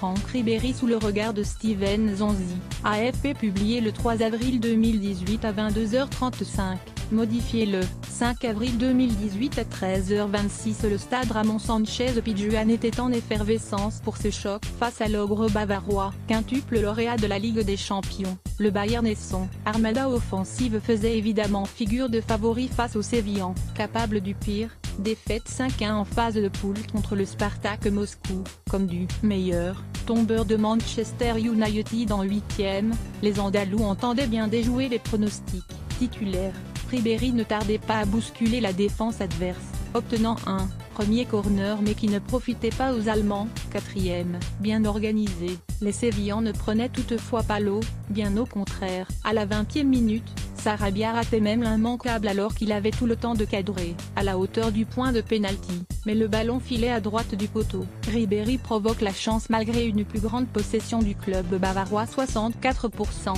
Franck Ribéry sous le regard de Steven Zonzi. AFP publié le 3 avril 2018 à 22h35, modifié le 5 avril 2018 à 13h26. Le stade Ramon Sanchez Pizjuan était en effervescence pour ce choc face à l'ogre bavarois, quintuple lauréat de la Ligue des Champions. Le Bayern et son armada offensive faisait évidemment figure de favori face aux Sévillans, capable du pire. Défaite 5-1 en phase de poule contre le Spartak Moscou, comme du meilleur tombeur de Manchester United en 8e, les Andalous entendaient bien déjouer les pronostics. Titulaire, Ribéry ne tardait pas à bousculer la défense adverse, obtenant un premier corner mais qui ne profitait pas aux Allemands. 4e, bien organisé, les Sévillans ne prenaient toutefois pas l'eau, bien au contraire. À la 20e minute, Sarabia ratait même l'immanquable alors qu'il avait tout le temps de cadrer, à la hauteur du point de pénalty, mais le ballon filait à droite du poteau. Ribéry provoque la chance malgré une plus grande possession du club bavarois 64%.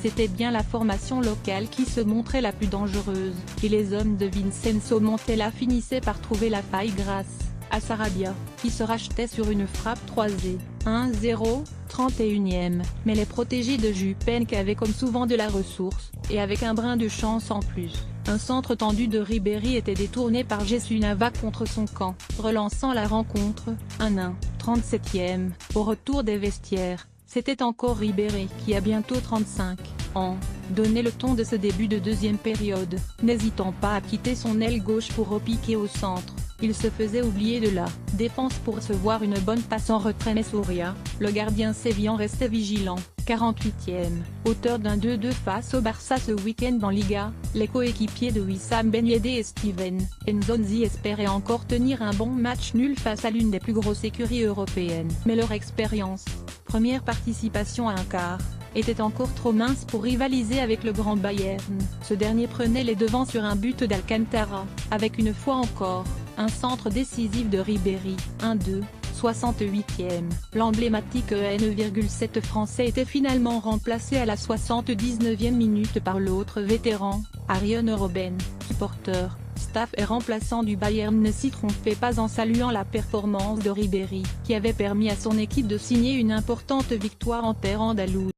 C'était bien la formation locale qui se montrait la plus dangereuse, et les hommes de Vincenzo Montella finissaient par trouver la faille grâce à Sarabia, qui se rachetait sur une frappe croisée. 1-0, 31e, mais les protégés de Jupenk avaient comme souvent de la ressource, et avec un brin de chance en plus. Un centre tendu de Ribéry était détourné par Jesús Navas contre son camp, relançant la rencontre. 1-1, 37e, au retour des vestiaires. C'était encore Ribéry qui a bientôt 35 ans, donnait le ton de ce début de deuxième période, n'hésitant pas à quitter son aile gauche pour repiquer au centre. Il se faisait oublier de la défense pour recevoir une bonne passe en retrait mais Soria, le gardien sévillan restait vigilant. 48e, auteur d'un 2-2 face au Barça ce week-end en Liga, les coéquipiers de Wissam Ben Yedder et Steven Nzonzi espéraient encore tenir un bon match nul face à l'une des plus grosses écuries européennes. Mais leur expérience, première participation à un quart, était encore trop mince pour rivaliser avec le grand Bayern. Ce dernier prenait les devants sur un but d'Alcantara, avec une fois encore, un centre décisif de Ribéry. 1-2, 68e, l'emblématique N,7 français était finalement remplacé à la 79e minute par l'autre vétéran, Arjen Robben. Supporters, staff et remplaçants du Bayern ne s'y trompaient pas en saluant la performance de Ribéry, qui avait permis à son équipe de signer une importante victoire en terre andalouse.